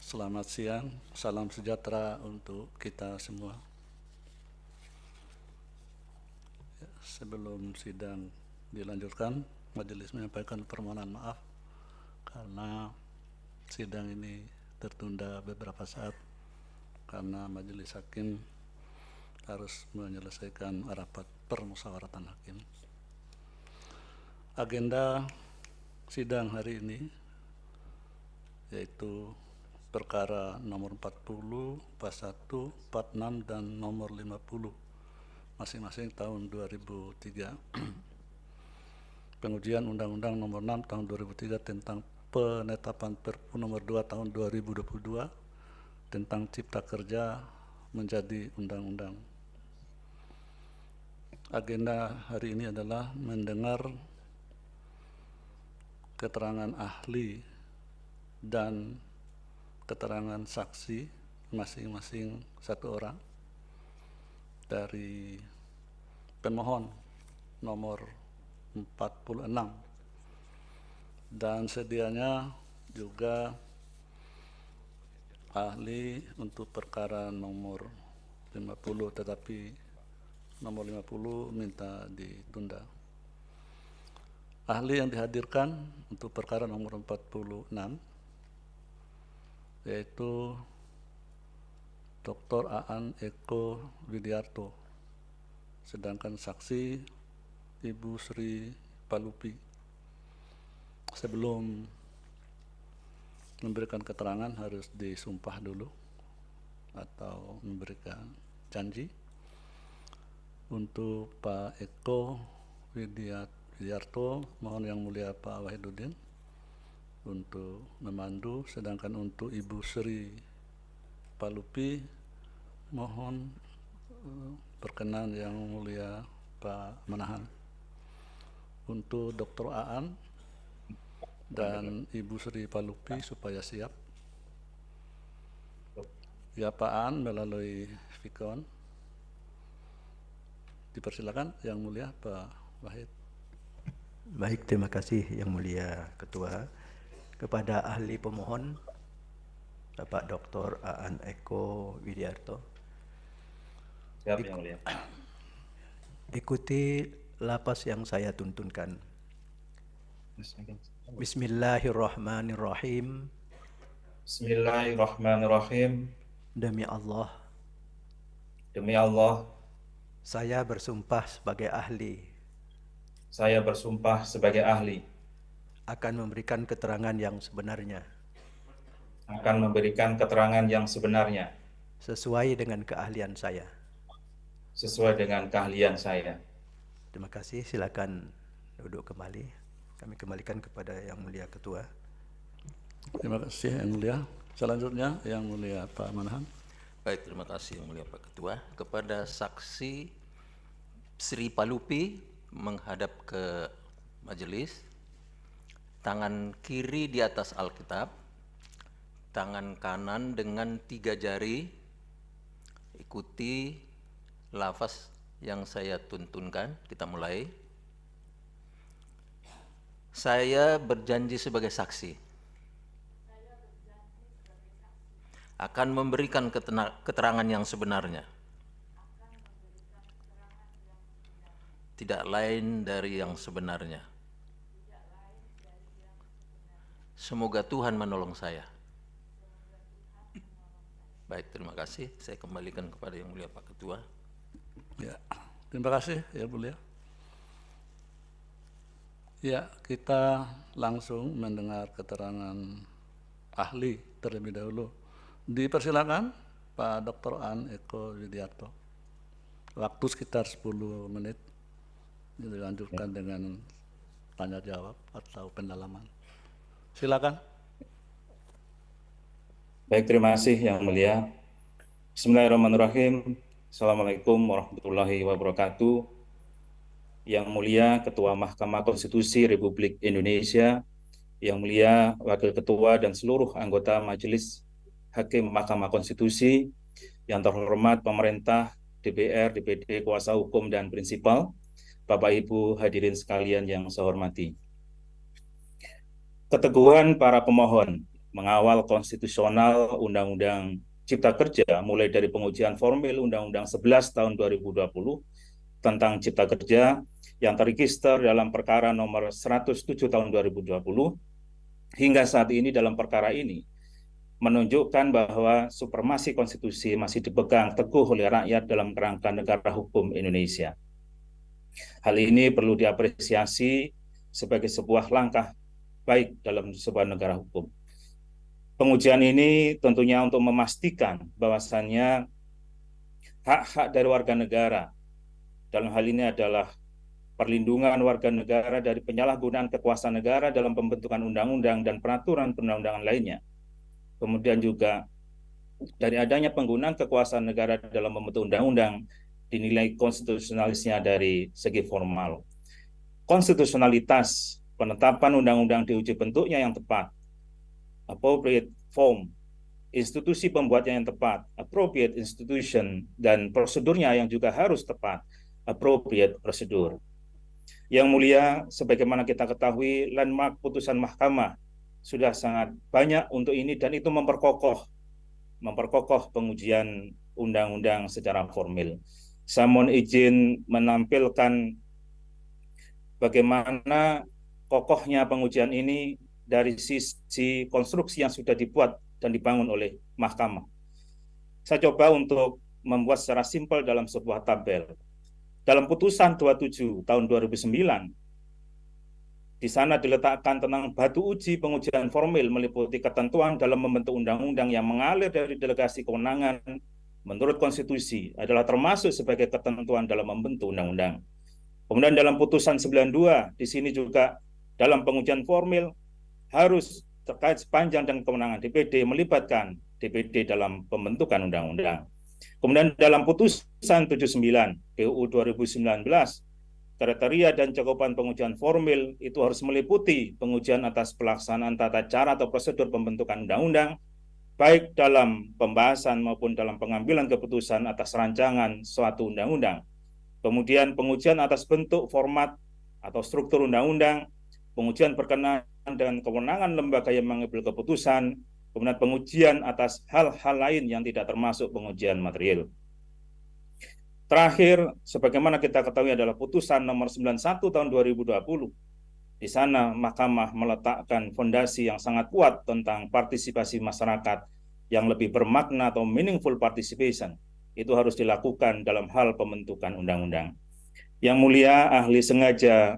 Selamat siang, salam sejahtera untuk kita semua. Sebelum sidang dilanjutkan, majelis menyampaikan permohonan maaf karena sidang ini tertunda beberapa saat karena majelis hakim harus menyelesaikan rapat permusyawaratan hakim. Agenda sidang hari ini yaitu perkara nomor 40, 41, 46, dan nomor 50 masing-masing tahun 2003. Pengujian Undang-Undang nomor 6 tahun 2003 tentang penetapan Perpu nomor 2 tahun 2022 tentang Cipta Kerja menjadi undang-undang. Agenda hari ini adalah mendengar keterangan ahli dan keterangan saksi masing-masing satu orang dari pemohon nomor 46, dan sedianya juga ahli untuk perkara nomor 50, tetapi nomor 50 minta ditunda. Ahli yang dihadirkan untuk perkara nomor 46 yaitu Dr. Aan Eko Widiarto, sedangkan saksi Ibu Sri Palupi. Sebelum memberikan keterangan harus disumpah dulu atau memberikan janji. Untuk Pak Eko Widiarto, mohon Yang Mulia Pak Wahidudin untuk memandu, sedangkan untuk Ibu Sri Palupi mohon perkenan Yang Mulia Pak Manahan. Untuk Dr. Aan dan Ibu Sri Palupi supaya siap. Ya, Pak Aan melalui Vicon. Dipersilakan Yang Mulia Pak Wahid. Baik, terima kasih Yang Mulia Ketua. Kepada ahli pemohon Bapak Dr. Aan Eko Widiarto. Siap, Yang Mulia. Ikuti lapas yang saya tuntunkan. Bismillahirrahmanirrahim. Bismillahirrahmanirrahim. Demi Allah, Demi Allah, saya bersumpah sebagai ahli saya bersumpah sebagai ahli akan memberikan keterangan yang sebenarnya akan memberikan keterangan yang sebenarnya sesuai dengan keahlian saya. sesuai dengan keahlian saya. Terima kasih, silakan duduk kembali. Kami kembalikan kepada Yang Mulia Ketua. Terima kasih Yang Mulia. Selanjutnya Yang Mulia Pak Manahan. Baik, terima kasih Yang Mulia Pak Ketua. Kepada saksi Sri Palupi menghadap ke majelis, tangan kiri di atas Alkitab, tangan kanan dengan 3 jari, ikuti lafaz yang saya tuntunkan. Kita mulai. Saya berjanji sebagai saksi akan memberikan keterangan yang sebenarnya, tidak lain dari yang sebenarnya. Semoga Tuhan menolong saya. Baik, terima kasih. Saya kembalikan kepada Yang Mulia Pak Ketua. Ya, terima kasih Yang Mulia. Ya, kita langsung mendengar keterangan ahli terlebih dahulu. Dipersilakan Pak Dr. Aan Eko Widiarto. Waktu sekitar 10 menit. Dilanjutkan dengan tanya jawab atau pendalaman. Silakan. Baik, terima kasih Yang Mulia. Bismillahirrahmanirrahim. Assalamualaikum warahmatullahi wabarakatuh. Yang Mulia Ketua Mahkamah Konstitusi Republik Indonesia, Yang Mulia Wakil Ketua dan seluruh anggota Majelis Hakim Mahkamah Konstitusi, yang terhormat pemerintah, DPR, DPD, kuasa hukum, dan prinsipal, Bapak Ibu hadirin sekalian yang saya hormati. Keteguhan para pemohon mengawal konstitusional Undang-Undang Cipta Kerja, mulai dari pengujian formil Undang-Undang 11 tahun 2020 tentang Cipta Kerja yang terregister dalam perkara nomor 107 tahun 2020, hingga saat ini dalam perkara ini menunjukkan bahwa supremasi konstitusi masih dipegang teguh oleh rakyat dalam kerangka negara hukum Indonesia. Hal ini perlu diapresiasi sebagai sebuah langkah baik dalam sebuah negara hukum. Pengujian ini tentunya untuk memastikan bahwasannya hak-hak dari warga negara, dalam hal ini adalah perlindungan warga negara dari penyalahgunaan kekuasaan negara dalam pembentukan undang-undang dan peraturan perundang-undangan lainnya. Kemudian juga dari adanya penggunaan kekuasaan negara dalam membentuk undang-undang dinilai konstitusionalisnya dari segi formal. Konstitusionalitas penetapan undang-undang diuji bentuknya yang tepat, appropriate form, institusi pembuatnya yang tepat, appropriate institution, dan prosedurnya yang juga harus tepat, appropriate prosedur. Yang mulia, sebagaimana kita ketahui, landmark putusan mahkamah sudah sangat banyak untuk ini, dan itu memperkokoh pengujian undang-undang secara formil. Saya mohon izin menampilkan bagaimana kokohnya pengujian ini dari sisi konstruksi yang sudah dibuat dan dibangun oleh mahkamah. Saya coba untuk membuat secara simpel dalam sebuah tabel. Dalam putusan 27 tahun 2009, di sana diletakkan tentang batu uji pengujian formil meliputi ketentuan dalam membentuk undang-undang yang mengalir dari delegasi kewenangan menurut konstitusi adalah termasuk sebagai ketentuan dalam membentuk undang-undang. Kemudian dalam putusan 92, di sini juga dalam pengujian formil harus terkait sepanjang dan kewenangan DPD, melibatkan DPD dalam pembentukan undang-undang. Kemudian dalam putusan 79 PUU 2019, kriteria dan cakupan pengujian formil itu harus meliputi pengujian atas pelaksanaan tata cara atau prosedur pembentukan undang-undang, baik dalam pembahasan maupun dalam pengambilan keputusan atas rancangan suatu undang-undang. Kemudian pengujian atas bentuk, format, atau struktur undang-undang, pengujian berkenaan dengan kewenangan lembaga yang mengambil keputusan, kemudian pengujian atas hal-hal lain yang tidak termasuk pengujian material. Terakhir, sebagaimana kita ketahui adalah putusan nomor 91 tahun 2020. Di sana Mahkamah meletakkan fondasi yang sangat kuat tentang partisipasi masyarakat yang lebih bermakna atau meaningful participation. Itu harus dilakukan dalam hal pembentukan undang-undang. Yang mulia, ahli sengaja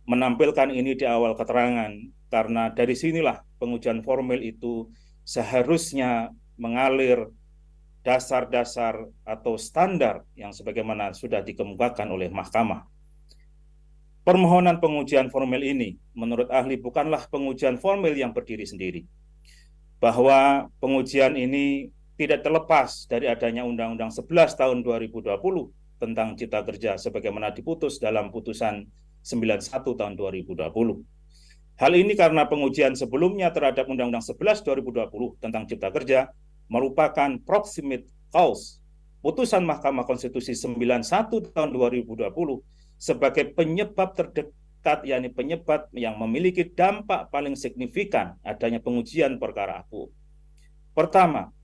menampilkan ini di awal keterangan karena dari sinilah pengujian formil itu seharusnya mengalir dasar-dasar atau standar yang sebagaimana sudah dikemukakan oleh mahkamah. Permohonan pengujian formil ini menurut ahli bukanlah pengujian formil yang berdiri sendiri, bahwa pengujian ini tidak terlepas dari adanya Undang-Undang 11 tahun 2020 tentang Cipta Kerja sebagaimana diputus dalam putusan 91 tahun 2020. Hal ini karena pengujian sebelumnya terhadap Undang-Undang 11 2020 tentang Cipta Kerja merupakan proximate cause putusan Mahkamah Konstitusi 91 tahun 2020 sebagai penyebab terdekat, yakni penyebab yang memiliki dampak paling signifikan adanya pengujian perkara aku. Pertama,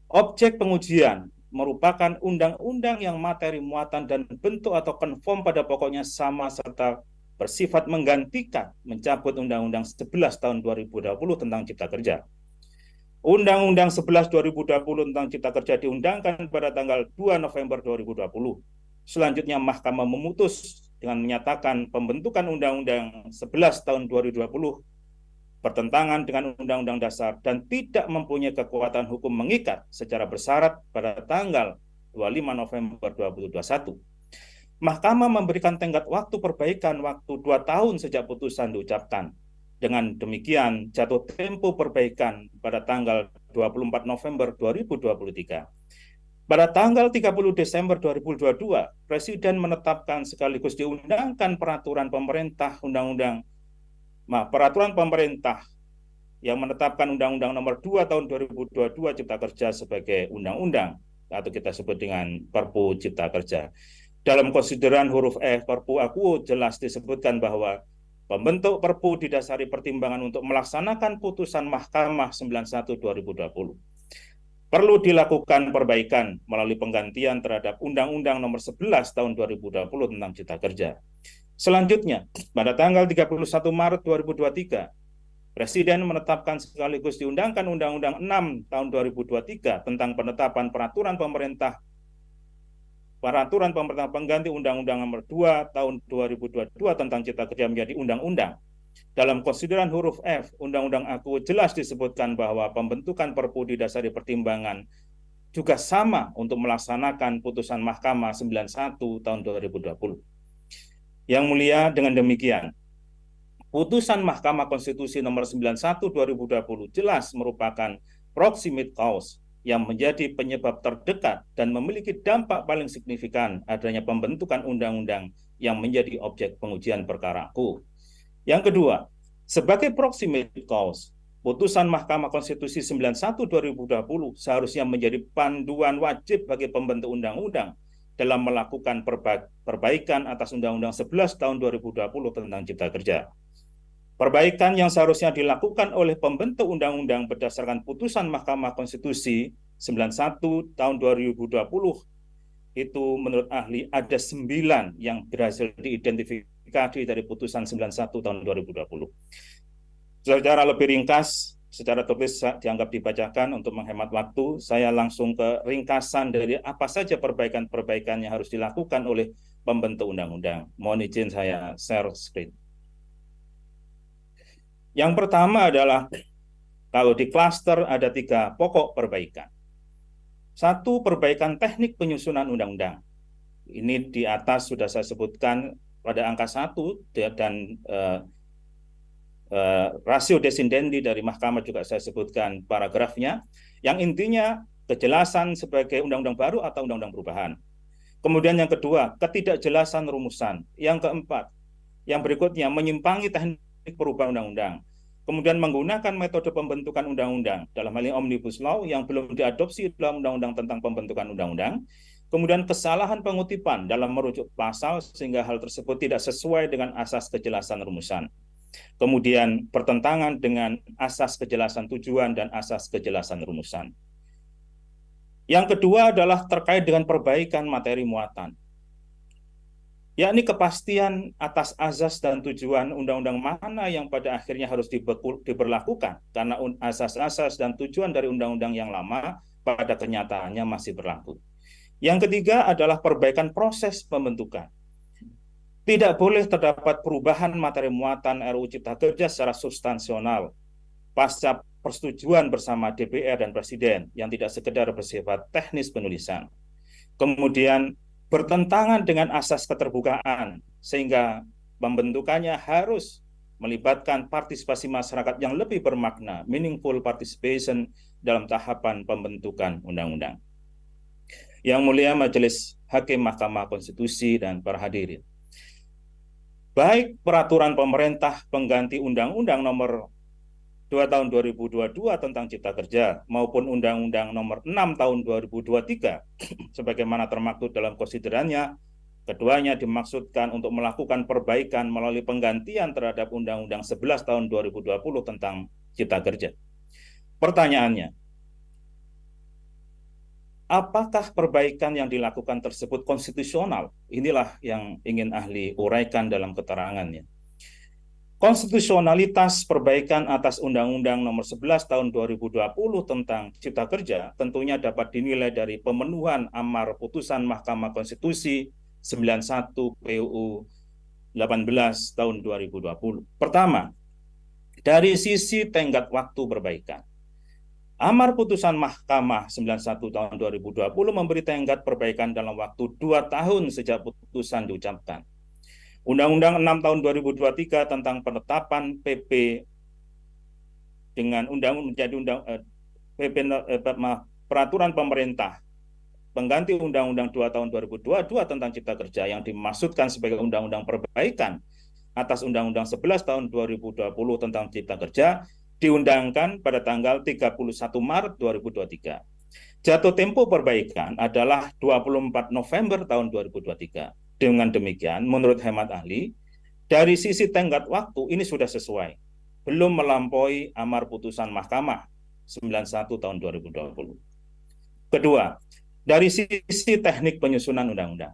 objek pengujian merupakan undang-undang yang materi muatan dan bentuk atau konform pada pokoknya sama serta bersifat menggantikan mencabut Undang-Undang 11 tahun 2020 tentang Cipta Kerja. Undang-Undang 11 2020 tentang Cipta Kerja diundangkan pada tanggal 2 November 2020. Selanjutnya Mahkamah memutus dengan menyatakan pembentukan Undang-Undang 11 tahun 2020 bertentangan dengan Undang-Undang Dasar dan tidak mempunyai kekuatan hukum mengikat secara bersyarat pada tanggal 25 November 2021. Mahkamah memberikan tenggat waktu perbaikan waktu 2 tahun sejak putusan diucapkan. Dengan demikian, jatuh tempo perbaikan pada tanggal 24 November 2023. Pada tanggal 30 Desember 2022, Presiden menetapkan sekaligus diundangkan peraturan pemerintah yang menetapkan Undang-Undang Nomor 2 Tahun 2022 Cipta Kerja sebagai undang-undang atau kita sebut dengan Perpu Cipta Kerja. Dalam konsideran huruf F Perpu aku jelas disebutkan bahwa Pembentuk Perpu didasari pertimbangan untuk melaksanakan putusan Mahkamah 91/2020. Perlu dilakukan perbaikan melalui penggantian terhadap Undang-Undang Nomor 11 Tahun 2020 tentang Cipta Kerja. Selanjutnya, pada tanggal 31 Maret 2023, Presiden menetapkan sekaligus diundangkan Undang-Undang 6 Tahun 2023 tentang penetapan peraturan pemerintah pengganti Undang-Undang Nomor 2 Tahun 2022 tentang Cipta Kerja menjadi undang-undang. Dalam konsideran huruf F, Undang-Undang AKU jelas disebutkan bahwa pembentukan Perpu didasari pertimbangan juga sama untuk melaksanakan putusan Mahkamah 91 tahun 2020. Yang mulia, dengan demikian, putusan Mahkamah Konstitusi nomor 91 2020 jelas merupakan proximate cause yang menjadi penyebab terdekat dan memiliki dampak paling signifikan adanya pembentukan undang-undang yang menjadi objek pengujian perkara AKU. Yang kedua, sebagai proximate cause, putusan Mahkamah Konstitusi 91 2020 seharusnya menjadi panduan wajib bagi pembentuk undang-undang dalam melakukan perbaikan atas Undang-Undang 11 tahun 2020 tentang Cipta Kerja. Perbaikan yang seharusnya dilakukan oleh pembentuk undang-undang berdasarkan putusan Mahkamah Konstitusi 91 tahun 2020 itu menurut ahli ada 9 yang berhasil diidentifikasi dari putusan 91 tahun 2020. Secara lebih ringkas, secara tertulis dianggap dibacakan untuk menghemat waktu, saya langsung ke ringkasan dari apa saja perbaikan-perbaikan yang harus dilakukan oleh pembentuk undang-undang. Mohon izin saya share screen. Yang pertama adalah kalau di klaster ada 3 pokok perbaikan. 1, perbaikan teknik penyusunan undang-undang. Ini di atas sudah saya sebutkan pada angka 1 dan rasio desidendi dari Mahkamah juga saya sebutkan paragrafnya, yang intinya kejelasan sebagai undang-undang baru atau undang-undang perubahan. Kemudian yang kedua, ketidakjelasan rumusan. Yang keempat, yang berikutnya menyimpangi teknik perubahan undang-undang. Kemudian menggunakan metode pembentukan undang-undang, dalam hal ini Omnibus Law yang belum diadopsi dalam undang-undang tentang pembentukan undang-undang. Kemudian kesalahan pengutipan dalam merujuk pasal sehingga hal tersebut tidak sesuai dengan asas kejelasan rumusan. Kemudian bertentangan dengan asas kejelasan tujuan dan asas kejelasan rumusan. Yang kedua adalah terkait dengan perbaikan materi muatan, yakni kepastian atas azas dan tujuan undang-undang mana yang pada akhirnya harus diberlakukan, karena asas-asas dan tujuan dari undang-undang yang lama pada kenyataannya masih berlaku. Yang ketiga adalah perbaikan proses pembentukan. Tidak boleh terdapat perubahan materi muatan RUU Cipta Kerja secara substansional pasca persetujuan bersama DPR dan Presiden yang tidak sekedar bersifat teknis penulisan. Kemudian bertentangan dengan asas keterbukaan, sehingga pembentukannya harus melibatkan partisipasi masyarakat yang lebih bermakna, meaningful participation dalam tahapan pembentukan undang-undang. Yang mulia Majelis Hakim Mahkamah Konstitusi dan para hadirin, baik peraturan pemerintah pengganti Undang-Undang Nomor 2 tahun 2022 tentang Cipta Kerja maupun Undang-Undang Nomor 6 tahun 2023 sebagaimana termaktub dalam konsiderannya, keduanya dimaksudkan untuk melakukan perbaikan melalui penggantian terhadap Undang-Undang 11 tahun 2020 tentang Cipta Kerja. Pertanyaannya, apakah perbaikan yang dilakukan tersebut konstitusional? Inilah yang ingin ahli uraikan dalam keterangannya. Konstitusionalitas perbaikan atas Undang-Undang Nomor 11 Tahun 2020 tentang Cipta Kerja tentunya dapat dinilai dari pemenuhan amar putusan Mahkamah Konstitusi 91 PUU 18 Tahun 2020. Pertama, dari sisi tenggat waktu perbaikan. Amar putusan Mahkamah 91 Tahun 2020 memberi tenggat perbaikan dalam waktu 2 tahun sejak putusan diucapkan. Undang-Undang 6 tahun 2023 tentang penetapan PP dengan peraturan pemerintah pengganti Undang-Undang 2 tahun 2022 tentang Cipta Kerja yang dimaksudkan sebagai undang-undang perbaikan atas Undang-Undang 11 tahun 2020 tentang Cipta Kerja diundangkan pada tanggal 31 Maret 2023. Jatuh tempo perbaikan adalah 24 November tahun 2023. Dengan demikian, menurut hemat ahli, Dari sisi tenggat waktu ini sudah sesuai, belum melampaui amar putusan Mahkamah 91 tahun 2020. Kedua, dari sisi teknik penyusunan undang-undang.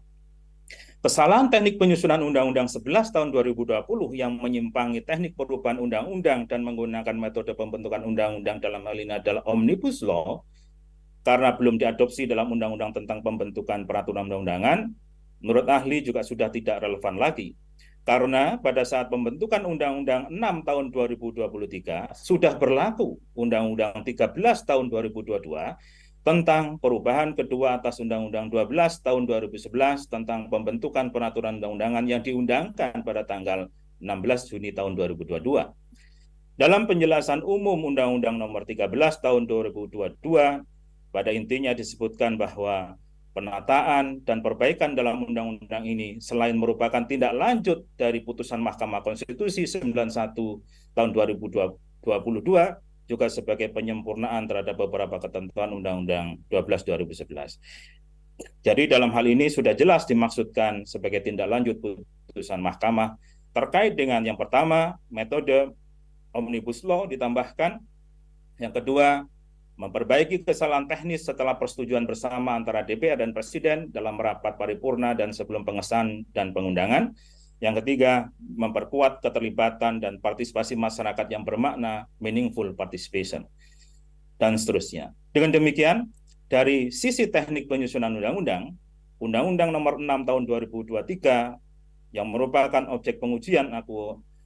Kesalahan teknik penyusunan Undang-Undang 11 tahun 2020 yang menyimpangi teknik perubahan undang-undang dan menggunakan metode pembentukan undang-undang dalam hal ini adalah Omnibus Law, karena belum diadopsi dalam undang-undang tentang pembentukan peraturan undang-undangan, menurut ahli juga sudah tidak relevan lagi. Karena pada saat pembentukan Undang-Undang 6 tahun 2023 sudah berlaku Undang-Undang 13 tahun 2022 tentang perubahan kedua atas Undang-Undang 12 tahun 2011 tentang pembentukan peraturan undang-undangan yang diundangkan pada tanggal 16 Juni tahun 2022. Dalam penjelasan umum Undang-Undang Nomor 13 tahun 2022, pada intinya disebutkan bahwa penataan dan perbaikan dalam undang-undang ini selain merupakan tindak lanjut dari putusan Mahkamah Konstitusi 91 tahun 2022, juga sebagai penyempurnaan terhadap beberapa ketentuan Undang-Undang 12 2011. Jadi dalam hal ini sudah jelas dimaksudkan sebagai tindak lanjut putusan Mahkamah terkait dengan yang pertama, metode Omnibus Law ditambahkan. Yang kedua, memperbaiki kesalahan teknis setelah persetujuan bersama antara DPR dan Presiden dalam rapat paripurna dan sebelum pengesahan dan pengundangan. Yang ketiga, memperkuat keterlibatan dan partisipasi masyarakat yang bermakna, meaningful participation, dan seterusnya. Dengan demikian, dari sisi teknik penyusunan undang-undang, Undang-Undang Nomor 6 tahun 2023 yang merupakan objek pengujian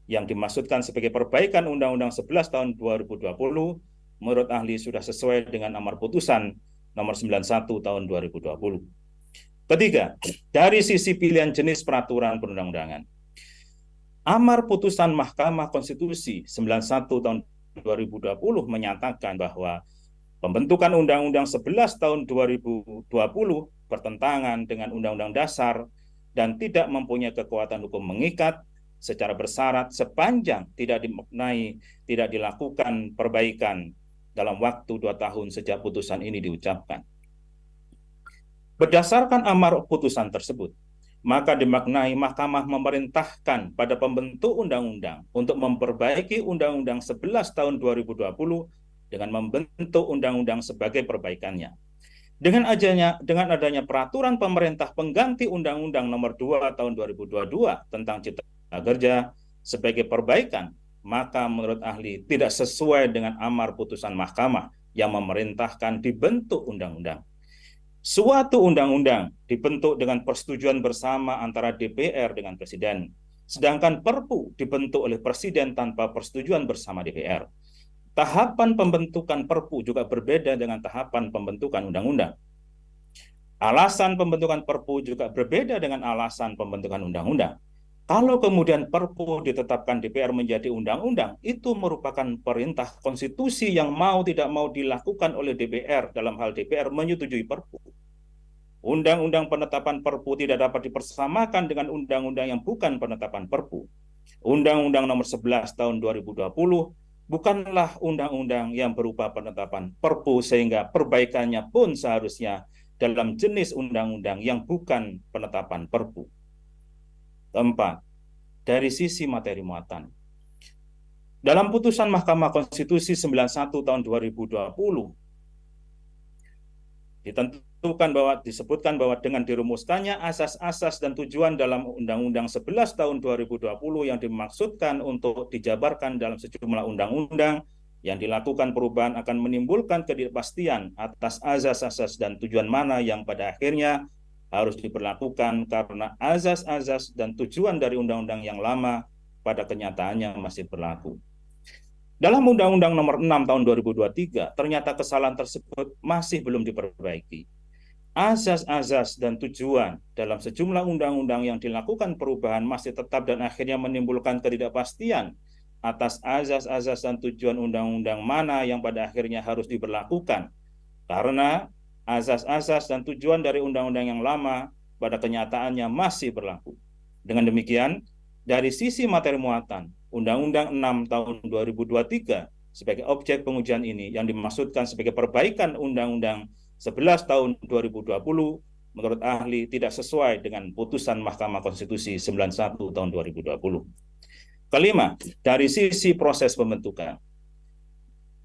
yang dimaksudkan sebagai perbaikan Undang-Undang 11 tahun 2020, menurut ahli sudah sesuai dengan amar putusan Nomor 91 tahun 2020. Ketiga, dari sisi pilihan jenis peraturan perundang-undangan. Amar putusan Mahkamah Konstitusi 91 tahun 2020 menyatakan bahwa pembentukan Undang-Undang 11 tahun 2020 bertentangan dengan Undang-Undang Dasar dan tidak mempunyai kekuatan hukum mengikat secara bersyarat sepanjang tidak dilakukan perbaikan dalam waktu 2 tahun sejak putusan ini diucapkan. Berdasarkan amar putusan tersebut, maka dimaknai Mahkamah memerintahkan pada pembentuk undang-undang untuk memperbaiki Undang-Undang 11 tahun 2020 dengan membentuk undang-undang sebagai perbaikannya. Dengan adanya peraturan pemerintah pengganti Undang-Undang Nomor 2 tahun 2022 tentang Cipta Kerja sebagai perbaikan, maka menurut ahli tidak sesuai dengan amar putusan Mahkamah yang memerintahkan dibentuk undang-undang. Suatu undang-undang dibentuk dengan persetujuan bersama antara DPR dengan Presiden, sedangkan Perpu dibentuk oleh Presiden tanpa persetujuan bersama DPR. Tahapan pembentukan Perpu juga berbeda dengan tahapan pembentukan undang-undang. Alasan pembentukan Perpu juga berbeda dengan alasan pembentukan undang-undang. Kalau kemudian Perpu ditetapkan DPR menjadi undang-undang, itu merupakan perintah konstitusi yang mau tidak mau dilakukan oleh DPR dalam hal DPR menyetujui Perpu. Undang-undang penetapan Perpu tidak dapat dipersamakan dengan undang-undang yang bukan penetapan Perpu. Undang-Undang Nomor 11 tahun 2020 bukanlah undang-undang yang berupa penetapan Perpu, sehingga perbaikannya pun seharusnya dalam jenis undang-undang yang bukan penetapan Perpu. Keempat, dari sisi materi muatan. Dalam putusan Mahkamah Konstitusi 91 tahun 2020, disebutkan bahwa dengan dirumuskannya asas-asas dan tujuan dalam Undang-Undang 11 tahun 2020 yang dimaksudkan untuk dijabarkan dalam sejumlah undang-undang yang dilakukan perubahan akan menimbulkan ketidakpastian atas asas-asas dan tujuan mana yang pada akhirnya harus diberlakukan, karena azas-azas dan tujuan dari undang-undang yang lama pada kenyataannya masih berlaku. Dalam Undang-Undang Nomor 6 tahun 2023, ternyata kesalahan tersebut masih belum diperbaiki. Azas-azas dan tujuan dalam sejumlah undang-undang yang dilakukan perubahan masih tetap dan akhirnya menimbulkan ketidakpastian atas azas-azas dan tujuan undang-undang mana yang pada akhirnya harus diberlakukan, karena azas-azas dan tujuan dari undang-undang yang lama pada kenyataannya masih berlaku. Dengan demikian, dari sisi materi muatan, Undang-Undang 6 tahun 2023 sebagai objek pengujian ini yang dimaksudkan sebagai perbaikan Undang-Undang 11 tahun 2020 menurut ahli tidak sesuai dengan putusan Mahkamah Konstitusi 91 tahun 2020. Kelima, dari sisi proses pembentukan.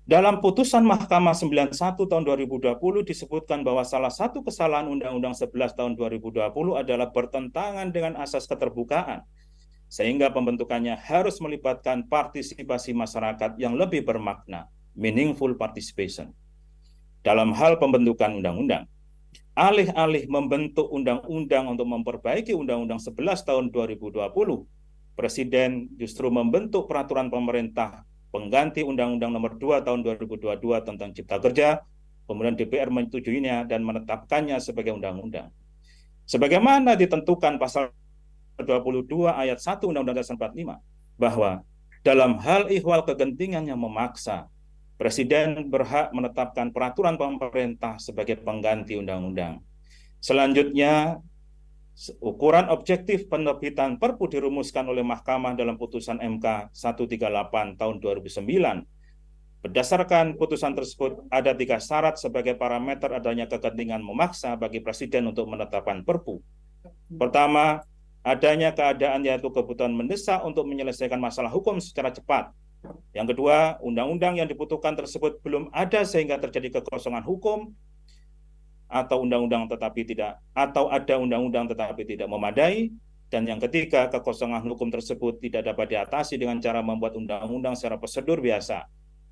Dalam putusan Mahkamah 91 tahun 2020 disebutkan bahwa salah satu kesalahan Undang-Undang 11 tahun 2020 adalah bertentangan dengan asas keterbukaan, sehingga pembentukannya harus melibatkan partisipasi masyarakat yang lebih bermakna, meaningful participation. Dalam hal pembentukan undang-undang, alih-alih membentuk undang-undang untuk memperbaiki Undang-Undang 11 tahun 2020, Presiden justru membentuk peraturan pemerintah pengganti Undang-Undang Nomor 2 tahun 2022 tentang Cipta Kerja, kemudian DPR menyetujuinya dan menetapkannya sebagai undang-undang. Sebagaimana ditentukan pasal 22 ayat 1 Undang-Undang Dasar 45, bahwa dalam hal ihwal kegentingan yang memaksa, Presiden berhak menetapkan peraturan pemerintah sebagai pengganti undang-undang. Selanjutnya, ukuran objektif penerbitan Perpu dirumuskan oleh Mahkamah dalam putusan MK 138 tahun 2009. Berdasarkan putusan tersebut, ada 3 syarat sebagai parameter adanya kegentingan memaksa bagi Presiden untuk menetapkan Perpu. Pertama, adanya keadaan yaitu kebutuhan mendesak untuk menyelesaikan masalah hukum secara cepat. Yang kedua, undang-undang yang dibutuhkan tersebut belum ada sehingga terjadi kekosongan hukum, atau undang-undang tetapi tidak, atau ada undang-undang tetapi tidak memadai. Dan yang ketiga, kekosongan hukum tersebut tidak dapat diatasi dengan cara membuat undang-undang secara prosedur biasa,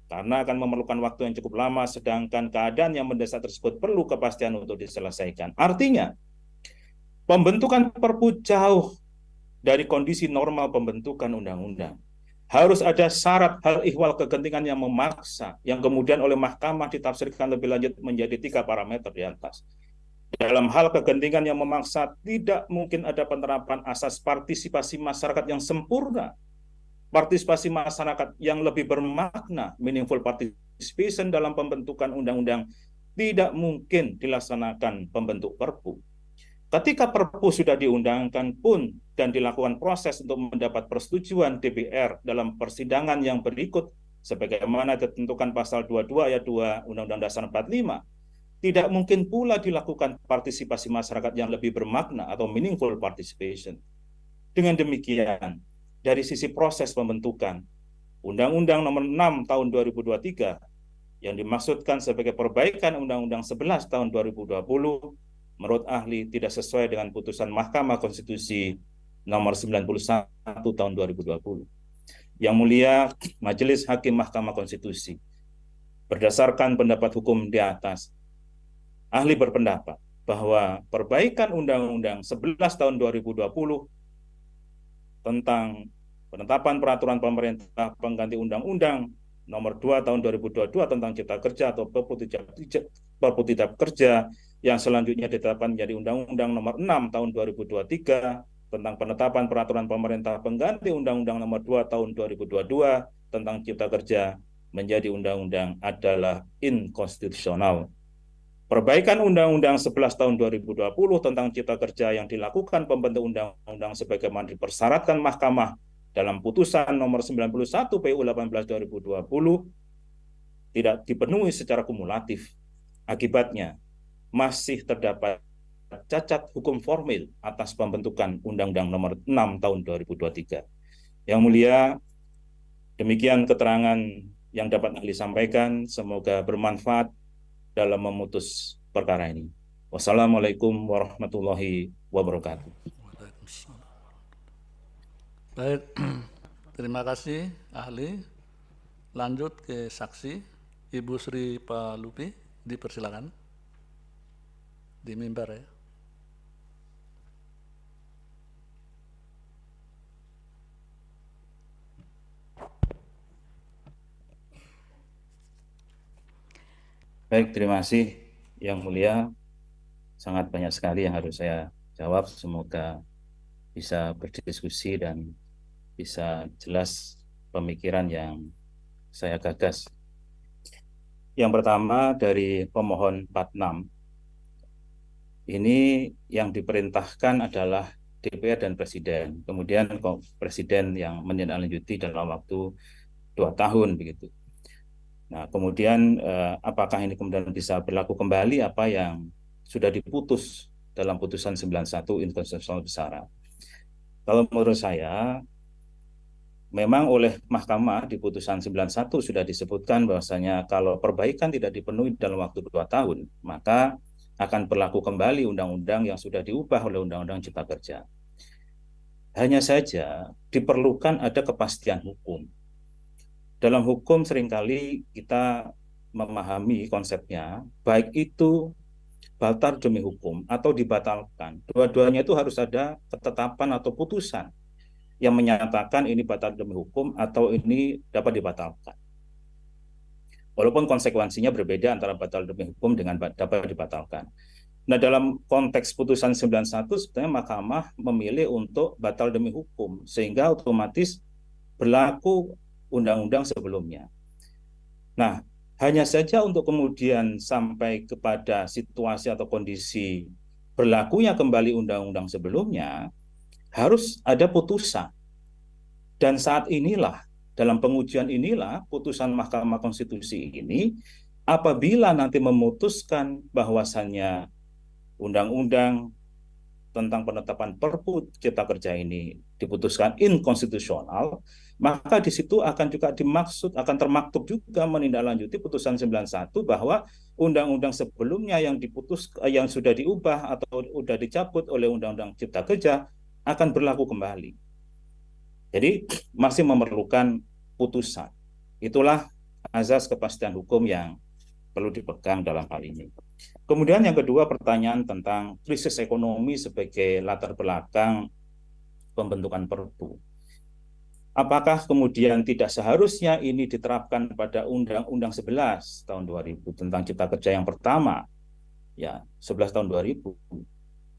karena akan memerlukan waktu yang cukup lama, sedangkan keadaan yang mendesak tersebut perlu kepastian untuk diselesaikan. Artinya, pembentukan Perpu jauh dari kondisi normal pembentukan undang-undang. Harus ada syarat hal ihwal kegentingan yang memaksa, yang kemudian oleh Mahkamah ditafsirkan lebih lanjut menjadi 3 parameter di atas. Dalam hal kegentingan yang memaksa, tidak mungkin ada penerapan asas partisipasi masyarakat yang sempurna. Partisipasi masyarakat yang lebih bermakna, meaningful participation dalam pembentukan undang-undang, tidak mungkin dilaksanakan pembentuk Perpu. Ketika Perpu sudah diundangkan pun dan dilakukan proses untuk mendapat persetujuan DPR dalam persidangan yang berikut, sebagaimana ditentukan pasal 22 ayat 2 Undang-Undang Dasar 45, tidak mungkin pula dilakukan partisipasi masyarakat yang lebih bermakna atau meaningful participation. Dengan demikian, dari sisi proses pembentukan, Undang-Undang Nomor 6 tahun 2023 yang dimaksudkan sebagai perbaikan Undang-Undang 11 tahun 2020, menurut ahli tidak sesuai dengan putusan Mahkamah Konstitusi Nomor 91 tahun 2020. Yang mulia Majelis Hakim Mahkamah Konstitusi, berdasarkan pendapat hukum di atas, ahli berpendapat bahwa perbaikan Undang-Undang 11 tahun 2020 tentang penetapan peraturan pemerintah pengganti Undang-Undang Nomor 2 tahun 2022 tentang Cipta Kerja atau Perpu Cipta Kerja yang selanjutnya ditetapkan menjadi Undang-Undang Nomor 6 tahun 2023 tentang penetapan peraturan pemerintah pengganti Undang-Undang Nomor 2 tahun 2022 tentang Cipta Kerja menjadi undang-undang adalah inkonstitusional. Perbaikan Undang-Undang 11 tahun 2020 tentang Cipta Kerja yang dilakukan pembentuk undang-undang sebagaimana dipersyaratkan Mahkamah dalam putusan nomor 91 PU 18 2020 tidak dipenuhi secara kumulatif. Akibatnya, masih terdapat cacat hukum formil atas pembentukan Undang-Undang Nomor 6 tahun 2023. Yang mulia, demikian keterangan yang dapat ahli sampaikan. Semoga bermanfaat dalam memutus perkara ini. Wassalamualaikum warahmatullahi wabarakatuh. Baik, terima kasih ahli. Lanjut ke saksi, Ibu Sri Palupi, dipersilakan. Di mimbar ya. Baik, terima kasih Yang Mulia. Sangat banyak sekali yang harus saya jawab. Semoga bisa berdiskusi dan bisa jelas pemikiran yang saya gagas. Yang pertama dari pemohon 46. Ini yang diperintahkan adalah DPR dan Presiden. Kemudian Presiden yang menindaklanjuti dalam waktu 2 tahun begitu. Nah, kemudian apakah ini kemudian bisa berlaku kembali apa yang sudah diputus dalam putusan 91 inkonstitusional bersyarat. Kalau menurut saya, memang oleh Mahkamah di putusan 91 sudah disebutkan bahwasanya kalau perbaikan tidak dipenuhi dalam waktu 2 tahun, maka akan berlaku kembali undang-undang yang sudah diubah oleh Undang-Undang Cipta Kerja. Hanya saja diperlukan ada kepastian hukum. Dalam hukum seringkali kita memahami konsepnya, baik itu batal demi hukum atau dibatalkan. Dua-duanya itu harus ada ketetapan atau putusan yang menyatakan ini batal demi hukum atau ini dapat dibatalkan. Walaupun konsekuensinya berbeda antara batal demi hukum dengan dapat dibatalkan. Nah, dalam konteks putusan 91 sebenarnya Mahkamah memilih untuk batal demi hukum sehingga otomatis berlaku undang-undang sebelumnya. Nah, hanya saja untuk kemudian sampai kepada situasi atau kondisi berlakunya kembali undang-undang sebelumnya, harus ada putusan. Dan saat inilah, dalam pengujian inilah, putusan Mahkamah Konstitusi ini, apabila nanti memutuskan bahwasannya undang-undang tentang penetapan Perpu Cipta Kerja ini diputuskan inkonstitusional, maka di situ akan juga dimaksud, akan termaktub juga menindaklanjuti putusan 91 bahwa undang-undang sebelumnya yang yang sudah diubah atau sudah dicabut oleh Undang-Undang Cipta Kerja akan berlaku kembali. Jadi masih memerlukan putusan. Itulah azas kepastian hukum yang perlu dipegang dalam hal ini. Kemudian yang kedua, pertanyaan tentang krisis ekonomi sebagai latar belakang pembentukan Perpu. Apakah kemudian tidak seharusnya ini diterapkan pada Undang-Undang 11 tahun 2000 tentang Cipta Kerja yang pertama, ya 11 tahun 2000.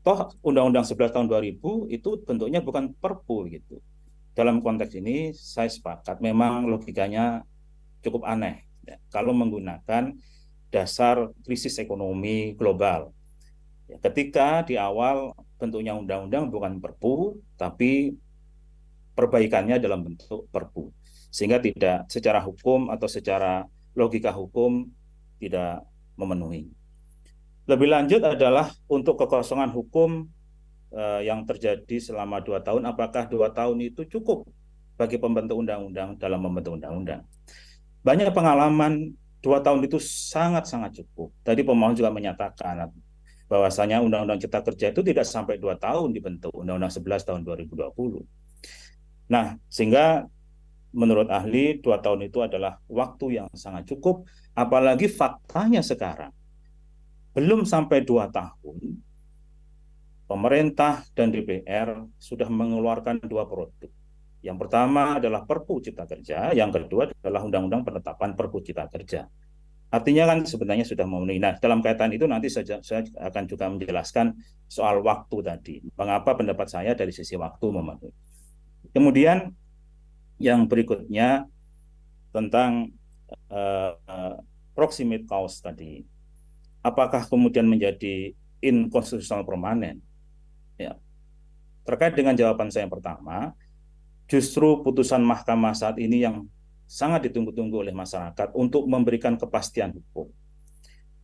Toh Undang-Undang 11 tahun 2000 itu bentuknya bukan Perpu gitu. Dalam konteks ini saya sepakat, memang logikanya cukup aneh ya, kalau menggunakan dasar krisis ekonomi global. Ya, ketika di awal bentuknya undang-undang bukan Perpu, tapi perbaikannya dalam bentuk Perpu. Sehingga tidak secara hukum atau secara logika hukum tidak memenuhi. Lebih lanjut adalah untuk kekosongan hukum yang terjadi selama 2 tahun, apakah 2 tahun itu cukup bagi pembentuk undang-undang dalam membentuk undang-undang? Banyak pengalaman 2 tahun itu sangat-sangat cukup. Tadi pemohon juga menyatakan bahwasanya Undang-Undang Cipta Kerja itu tidak sampai 2 tahun dibentuk, Undang-Undang 11 tahun 2020. Nah, sehingga menurut ahli 2 tahun itu adalah waktu yang sangat cukup, apalagi faktanya sekarang belum sampai 2 tahun, pemerintah dan DPR sudah mengeluarkan 2 produk. Yang pertama adalah Perpu Cipta Kerja, yang kedua adalah Undang-Undang Penetapan Perpu Cipta Kerja. Artinya kan sebenarnya sudah memenuhi. Nah, dalam kaitan itu nanti saya akan juga menjelaskan soal waktu tadi. Mengapa pendapat saya dari sisi waktu memenuhi. Kemudian yang berikutnya tentang proximate cause tadi. Apakah kemudian menjadi inkonstitusional permanen? Ya. Terkait dengan jawaban saya yang pertama, justru putusan Mahkamah saat ini yang sangat ditunggu-tunggu oleh masyarakat untuk memberikan kepastian hukum.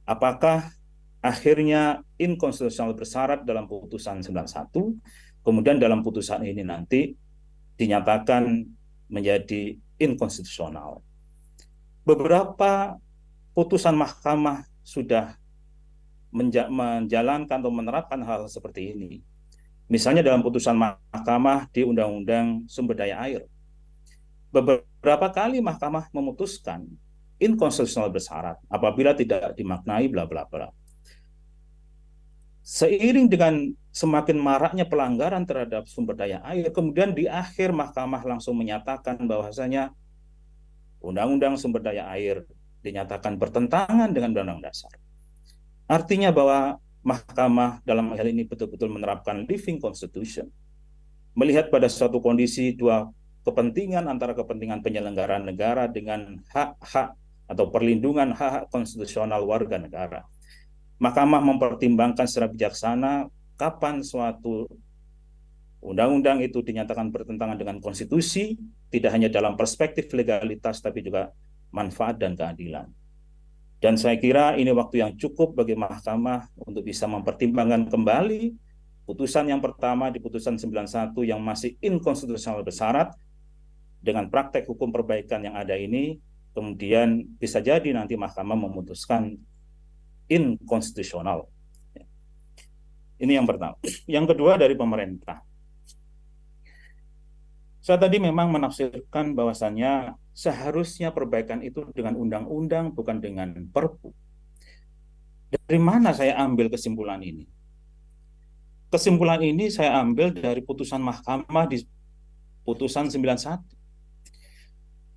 Apakah akhirnya inkonstitusional bersyarat dalam putusan 91, kemudian dalam putusan ini nanti dinyatakan menjadi inkonstitusional. Beberapa putusan Mahkamah sudah menjalankan atau menerapkan hal seperti ini. Misalnya dalam putusan Mahkamah di Undang-Undang Sumber Daya Air. Beberapa kali Mahkamah memutuskan inkonstitusional bersyarat apabila tidak dimaknai bla bla bla. Seiring dengan semakin maraknya pelanggaran terhadap sumber daya air, kemudian di akhir Mahkamah langsung menyatakan bahwasanya Undang-Undang Sumber Daya Air dinyatakan bertentangan dengan Undang-Undang Dasar. Artinya bahwa Mahkamah dalam hal ini betul-betul menerapkan living constitution. Melihat pada suatu kondisi dua kepentingan antara kepentingan penyelenggaraan negara dengan hak-hak atau perlindungan hak-hak konstitusional warga negara. Mahkamah mempertimbangkan secara bijaksana kapan suatu undang-undang itu dinyatakan bertentangan dengan konstitusi, tidak hanya dalam perspektif legalitas tapi juga manfaat dan keadilan. Dan saya kira ini waktu yang cukup bagi Mahkamah untuk bisa mempertimbangkan kembali putusan yang pertama di putusan 91 yang masih inkonstitusional bersyarat dengan praktek hukum perbaikan yang ada ini, kemudian bisa jadi nanti Mahkamah memutuskan inkonstitusional. Ini yang pertama. Yang kedua dari pemerintah. Saya tadi memang menafsirkan bahwasannya seharusnya perbaikan itu dengan undang-undang, bukan dengan perpu. Dari mana saya ambil kesimpulan ini? Kesimpulan ini saya ambil dari putusan Mahkamah di putusan 91.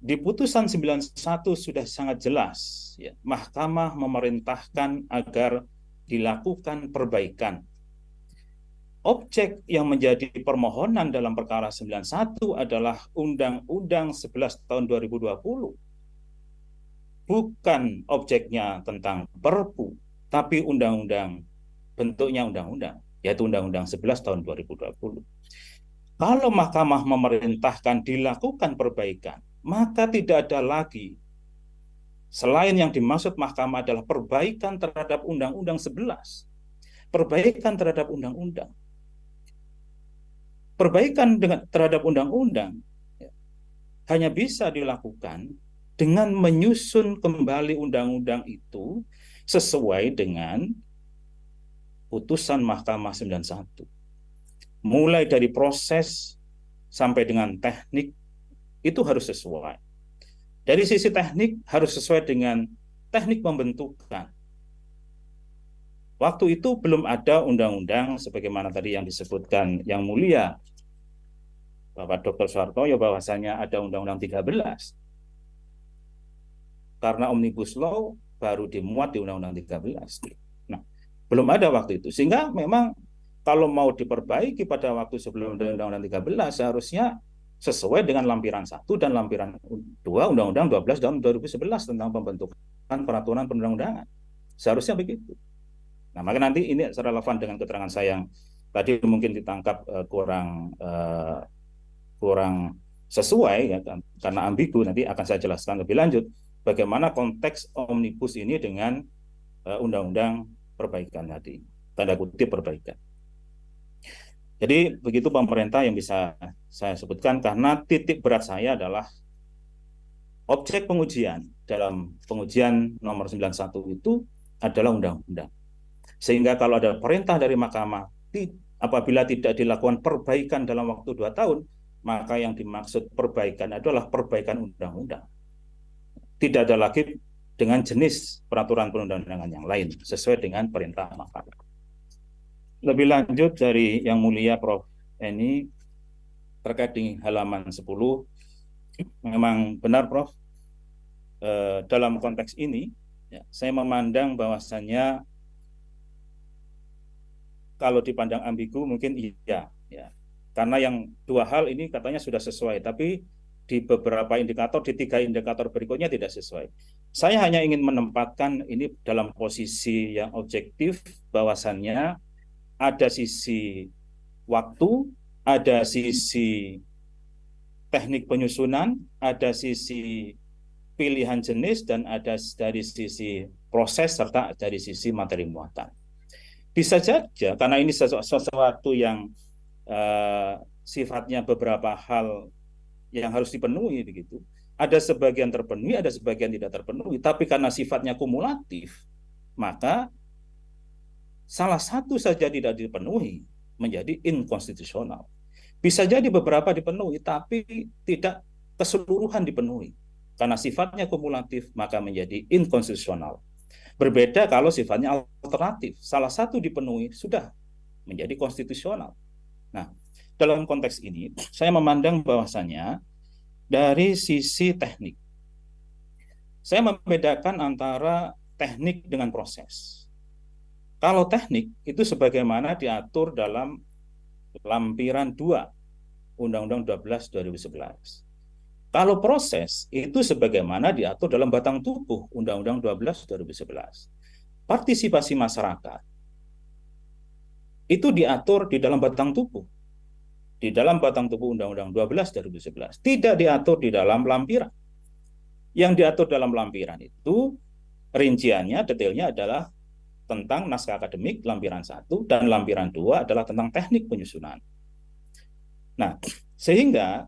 Di putusan 91 sudah sangat jelas, ya, Mahkamah memerintahkan agar dilakukan perbaikan. Objek yang menjadi permohonan dalam perkara 91 adalah Undang-Undang 11 tahun 2020. Bukan objeknya tentang perpu, tapi undang-undang, bentuknya undang-undang, yaitu Undang-Undang 11 tahun 2020. Kalau Mahkamah memerintahkan dilakukan perbaikan, maka tidak ada lagi selain yang dimaksud Mahkamah adalah perbaikan terhadap Undang-Undang 11. Perbaikan terhadap undang-undang. Perbaikan terhadap undang-undang hanya bisa dilakukan dengan menyusun kembali undang-undang itu sesuai dengan putusan Mahkamah 91. Mulai dari proses sampai dengan teknik itu harus sesuai. Dari sisi teknik harus sesuai dengan teknik pembentukan. Waktu itu belum ada undang-undang sebagaimana tadi yang disebutkan Yang Mulia Bapak Dr. Soehartoyo bahwasanya ada Undang-Undang 13. Karena Omnibus Law baru dimuat di Undang-Undang 13. Nah, belum ada waktu itu. Sehingga memang kalau mau diperbaiki pada waktu sebelum Undang-Undang 13 seharusnya sesuai dengan lampiran 1 dan lampiran 2 Undang-Undang 12 tahun 2011 tentang pembentukan peraturan perundang-undangan. Seharusnya begitu. Nah, maka nanti ini relevan dengan keterangan saya yang tadi mungkin ditangkap kurang sesuai, ya, karena ambigu. Nanti akan saya jelaskan lebih lanjut bagaimana konteks omnibus ini dengan undang-undang perbaikan tadi, tanda kutip perbaikan. Jadi begitu pemerintah yang bisa saya sebutkan, karena titik berat saya adalah objek pengujian dalam pengujian nomor 91 itu adalah undang-undang. Sehingga kalau ada perintah dari Mahkamah apabila tidak dilakukan perbaikan dalam waktu 2 tahun, maka yang dimaksud perbaikan adalah perbaikan undang-undang. Tidak ada lagi dengan jenis peraturan perundang-undangan yang lain sesuai dengan perintah Mahkamah. Lebih lanjut dari Yang Mulia Prof. Eni terkait dengan halaman 10, memang benar Prof, dalam konteks ini ya, saya memandang bahwasannya kalau dipandang ambigu mungkin iya, ya. Karena yang 2 hal ini katanya sudah sesuai, tapi di beberapa indikator, di 3 indikator berikutnya tidak sesuai. Saya hanya ingin menempatkan ini dalam posisi yang objektif, bahwasannya ada sisi waktu, ada sisi teknik penyusunan, ada sisi pilihan jenis, dan ada dari sisi proses, serta dari sisi materi muatan. Bisa saja, karena ini sesuatu yang sifatnya beberapa hal yang harus dipenuhi begitu. Ada sebagian terpenuhi, ada sebagian tidak terpenuhi. Tapi karena sifatnya kumulatif, maka salah satu saja tidak dipenuhi menjadi inkonstitusional. Bisa jadi beberapa dipenuhi, tapi tidak keseluruhan dipenuhi. Karena sifatnya kumulatif, maka menjadi inkonstitusional. Berbeda kalau sifatnya alternatif. Salah satu dipenuhi, sudah menjadi konstitusional. Nah, dalam konteks ini, saya memandang bahwasannya dari sisi teknik, saya membedakan antara teknik dengan proses. Kalau teknik, itu sebagaimana diatur dalam lampiran 2, Undang-Undang 12 2011. Kalau proses, itu sebagaimana diatur dalam batang tubuh Undang-Undang 12 2011. Partisipasi masyarakat itu diatur di dalam batang tubuh. Di dalam batang tubuh Undang-Undang 12 2011. Tidak diatur di dalam lampiran. Yang diatur dalam lampiran itu rinciannya, detailnya adalah tentang naskah akademik lampiran 1 dan lampiran 2 adalah tentang teknik penyusunan. Nah, sehingga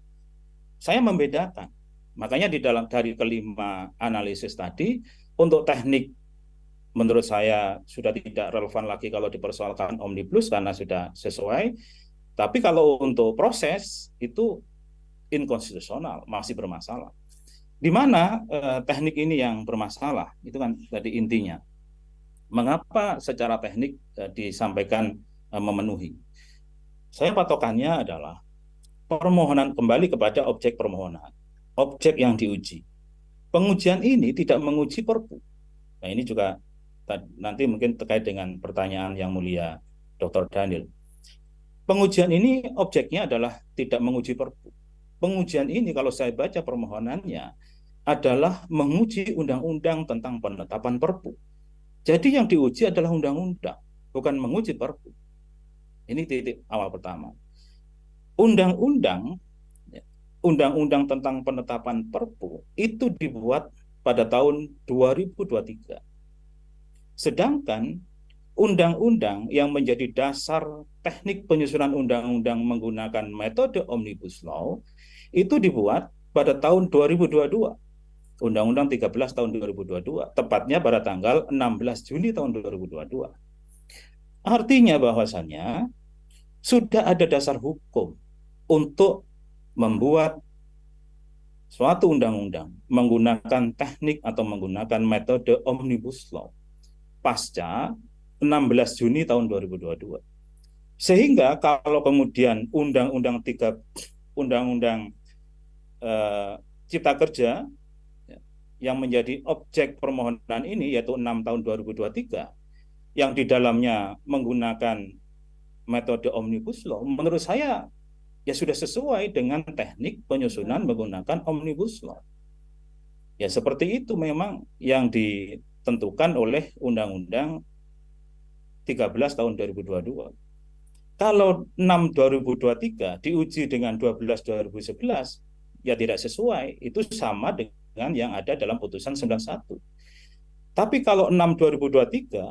saya membedakan. Makanya dari kelima analisis tadi, untuk teknik menurut saya sudah tidak relevan lagi kalau dipersoalkan omnibus karena sudah sesuai. Tapi kalau untuk proses itu inkonstitusional, masih bermasalah. Di mana teknik ini yang bermasalah, itu kan tadi intinya. Mengapa secara teknik disampaikan memenuhi? Saya patokannya adalah permohonan, kembali kepada objek permohonan, objek yang diuji. Pengujian ini tidak menguji perpu. Nah, ini juga nanti mungkin terkait dengan pertanyaan yang mulia Dr. Daniel. Pengujian ini objeknya adalah tidak menguji perpu. Pengujian ini kalau saya baca permohonannya adalah menguji undang-undang tentang penetapan perpu. Jadi yang diuji adalah undang-undang, bukan menguji perpu. Ini titik awal pertama. Undang-undang tentang penetapan perpu itu dibuat pada tahun 2023. Sedangkan undang-undang yang menjadi dasar teknik penyusunan undang-undang menggunakan metode Omnibus Law itu dibuat pada tahun 2022. Undang-Undang 13 tahun 2022, tepatnya pada tanggal 16 Juni tahun 2022. Artinya bahwasannya sudah ada dasar hukum untuk membuat suatu undang-undang menggunakan teknik atau menggunakan metode Omnibus Law pasca 16 Juni tahun 2022. Sehingga kalau kemudian Undang-Undang Cipta Kerja yang menjadi objek permohonan ini, yaitu 6 tahun 2023, yang di dalamnya menggunakan metode Omnibus Law, menurut saya ya sudah sesuai dengan teknik penyusunan menggunakan Omnibus Law. Ya seperti itu memang yang ditentukan oleh Undang-Undang 13 tahun 2022. Kalau 6 2023 diuji dengan 12 2011, ya tidak sesuai, itu sama dengan yang ada dalam putusan 91. Tapi kalau 6 2023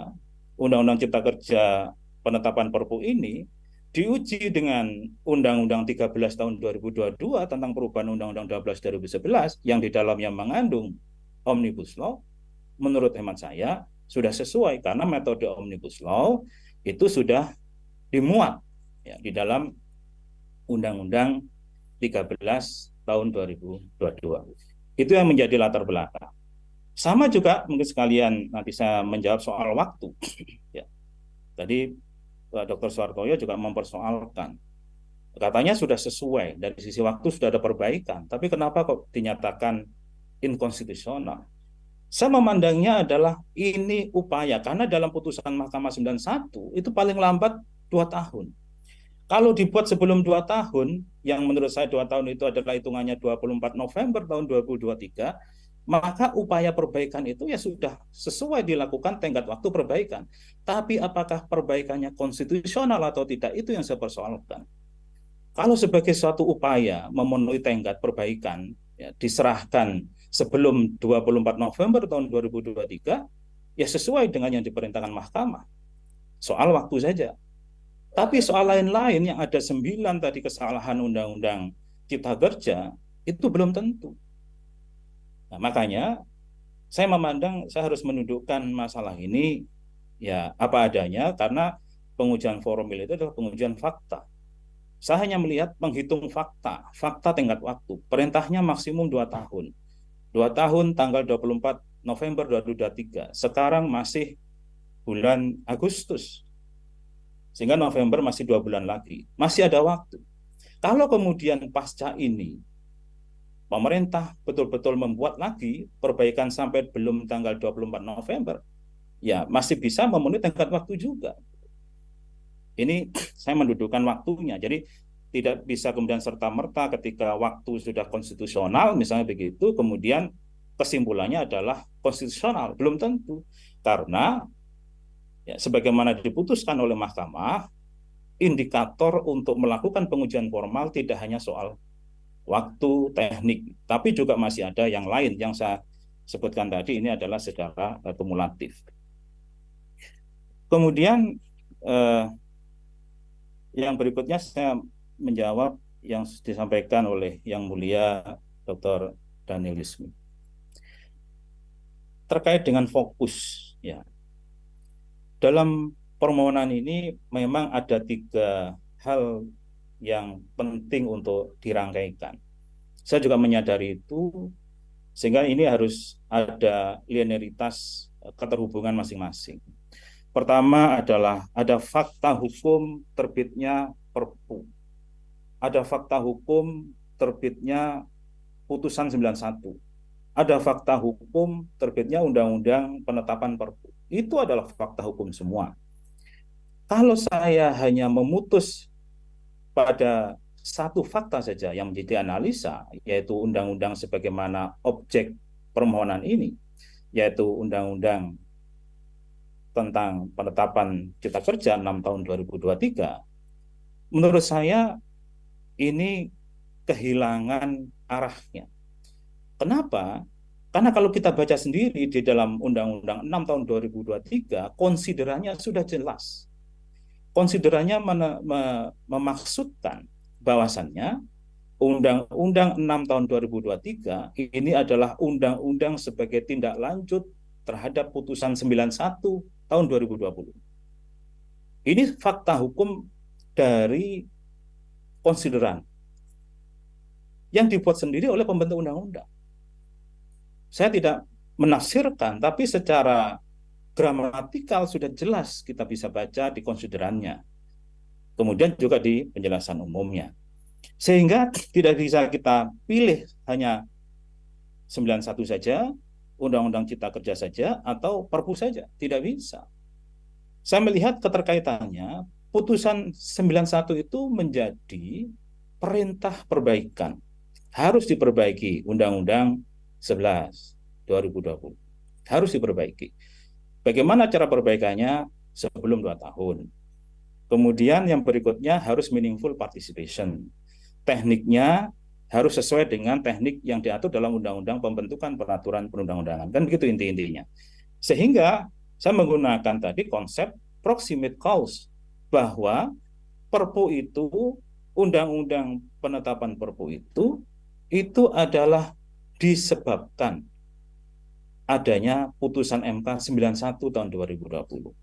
Undang-Undang Cipta Kerja penetapan perpu ini diuji dengan Undang-Undang 13 tahun 2022 tentang perubahan Undang-Undang 12 2011 yang di dalamnya mengandung Omnibus Law, menurut hemat saya sudah sesuai karena metode Omnibus Law itu sudah dimuat ya, di dalam Undang-Undang 13 tahun 2022. Itu yang menjadi latar belakang. Sama juga mungkin sekalian nanti saya menjawab soal waktu. Ya. Tadi Dr. Suhartoyo juga mempersoalkan. Katanya sudah sesuai, dari sisi waktu sudah ada perbaikan, tapi kenapa kok dinyatakan inkonstitusional? Saya memandangnya adalah ini upaya, karena dalam putusan Mahkamah 91 itu paling lambat 2 tahun. Kalau dibuat sebelum 2 tahun, yang menurut saya 2 tahun itu adalah hitungannya 24 November tahun 2023, maka upaya perbaikan itu ya sudah sesuai dilakukan tenggat waktu perbaikan. Tapi apakah perbaikannya konstitusional atau tidak, itu yang saya persoalkan. Kalau sebagai suatu upaya memenuhi tenggat perbaikan, ya, diserahkan sebelum 24 November tahun 2023, ya sesuai dengan yang diperintahkan mahkamah. Soal waktu saja. Tapi soal lain-lain yang ada 9 tadi kesalahan Undang-Undang Cipta Kerja, itu belum tentu. Nah, makanya saya memandang saya harus menundukkan masalah ini ya apa adanya, karena pengujian formil itu adalah pengujian fakta. Saya hanya melihat menghitung fakta tingkat waktu. Perintahnya maksimum 2 tahun. 2 tahun tanggal 24 November 2023. Sekarang masih bulan Agustus. Sehingga November masih 2 bulan lagi. Masih ada waktu. Kalau kemudian pasca ini pemerintah betul-betul membuat lagi perbaikan sampai belum tanggal 24 November, ya masih bisa memenuhi tenggat waktu juga. Ini saya mendudukkan waktunya. Jadi tidak bisa kemudian serta-merta ketika waktu sudah konstitusional, misalnya begitu, kemudian kesimpulannya adalah konstitusional. Belum tentu. Karena ya, sebagaimana diputuskan oleh mahkamah, indikator untuk melakukan pengujian formal tidak hanya soal waktu, teknik, tapi juga masih ada yang lain yang saya sebutkan tadi ini adalah secara kumulatif. Kemudian yang berikutnya saya menjawab yang disampaikan oleh Yang Mulia Dr. Daniel Yusmi terkait dengan fokus. Ya, dalam permohonan ini memang ada 3 hal yang penting untuk dirangkaikan. Saya juga menyadari itu, sehingga ini harus ada linearitas keterhubungan masing-masing. Pertama adalah ada fakta hukum terbitnya Perpu. Ada fakta hukum terbitnya putusan 91. Ada fakta hukum terbitnya Undang-Undang Penetapan Perpu. Itu adalah fakta hukum semua. Kalau saya hanya memutus pada satu fakta saja yang menjadi analisa, yaitu undang-undang sebagaimana objek permohonan ini, yaitu Undang-Undang tentang Penetapan Cipta Kerja 6 tahun 2023, menurut saya ini kehilangan arahnya. Kenapa? Karena kalau kita baca sendiri di dalam Undang-Undang 6 tahun 2023, konsiderannya sudah jelas. Konsiderannya memaksudkan bahwasannya Undang-Undang 6 tahun 2023 ini adalah undang-undang sebagai tindak lanjut terhadap putusan 91 tahun 2020. Ini fakta hukum dari konsideran yang dibuat sendiri oleh pembentuk undang-undang. Saya tidak menafsirkan, tapi secara gramatikal sudah jelas kita bisa baca di konsiderannya. Kemudian juga di penjelasan umumnya. Sehingga tidak bisa kita pilih hanya 91 saja, Undang-Undang Cipta Kerja saja, atau Perpu saja. Tidak bisa. Saya melihat keterkaitannya, putusan 91 itu menjadi perintah perbaikan. Harus diperbaiki Undang-Undang 11 2020. Harus diperbaiki. Bagaimana cara perbaikannya? Sebelum 2 tahun. Kemudian yang berikutnya harus meaningful participation. Tekniknya harus sesuai dengan teknik yang diatur dalam Undang-Undang Pembentukan Peraturan Perundang-undangan. Kan begitu inti-intinya. Sehingga saya menggunakan tadi konsep proximate cause, bahwa Perpu itu, Undang-Undang Penetapan Perpu itu adalah disebabkan adanya putusan MK 91 tahun 2020.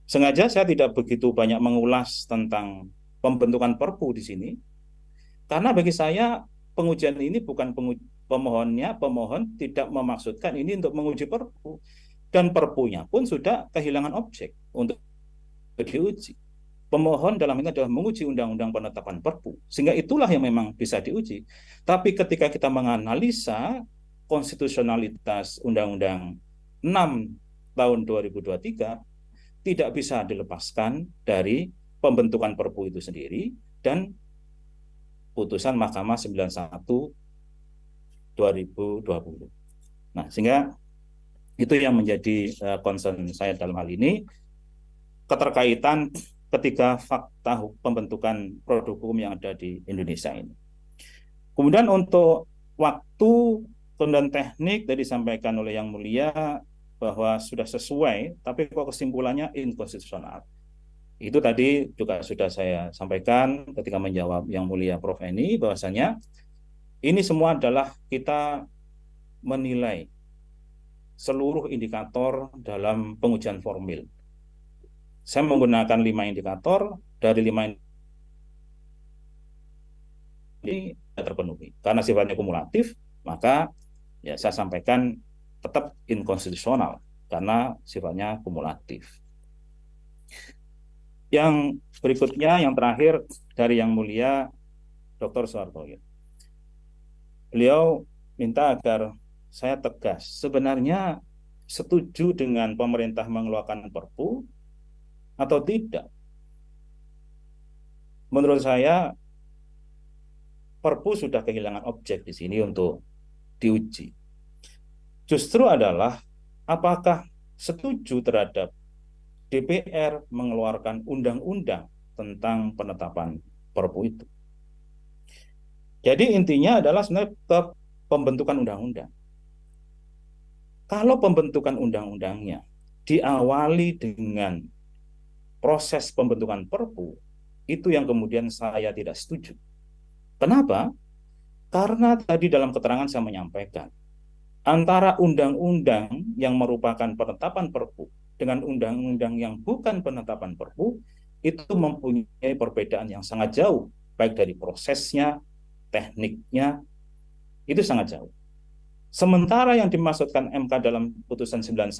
Sengaja saya tidak begitu banyak mengulas tentang pembentukan Perpu di sini, karena bagi saya pengujian ini bukan pemohon tidak memaksudkan ini untuk menguji Perpu, dan Perpunya pun sudah kehilangan objek untuk diuji. Pemohon dalam ini adalah menguji Undang-Undang Penetapan Perpu, sehingga itulah yang memang bisa diuji. Tapi ketika kita menganalisa konstitusionalitas Undang-Undang 6 tahun 2023, tidak bisa dilepaskan dari pembentukan Perpu itu sendiri dan putusan Mahkamah 91 2020. Nah, sehingga itu yang menjadi concern saya dalam hal ini, keterkaitan ketiga fakta pembentukan produk hukum yang ada di Indonesia ini. Kemudian untuk waktu dan teknik tadi disampaikan oleh Yang Mulia bahwa sudah sesuai, tapi kok kesimpulannya inkonstitusional. Itu tadi juga sudah saya sampaikan ketika menjawab Yang Mulia Prof. Eni, bahwasanya ini semua adalah kita menilai seluruh indikator dalam pengujian formil. Saya menggunakan 5 indikator, dari 5 ini tidak terpenuhi. Karena sifatnya kumulatif, maka ya saya sampaikan tetap inkonstitusional karena sifatnya kumulatif. Yang berikutnya, yang terakhir dari Yang Mulia Dr. Soehartoyo. Beliau minta agar saya tegas. Sebenarnya setuju dengan pemerintah mengeluarkan Perpu atau tidak? Menurut saya Perpu sudah kehilangan objek di sini untuk diuji. Justru adalah apakah setuju terhadap DPR mengeluarkan undang-undang tentang penetapan Perpu itu. Jadi intinya adalah sebenarnya pembentukan undang-undang. kalau pembentukan undang-undangnya diawali dengan proses pembentukan Perpu, itu yang kemudian saya tidak setuju. Kenapa? Karena tadi dalam keterangan saya menyampaikan, antara undang-undang yang merupakan penetapan Perpu dengan undang-undang yang bukan penetapan Perpu, itu mempunyai perbedaan yang sangat jauh, baik dari prosesnya, tekniknya, itu sangat jauh. Sementara yang dimaksudkan MK dalam putusan 91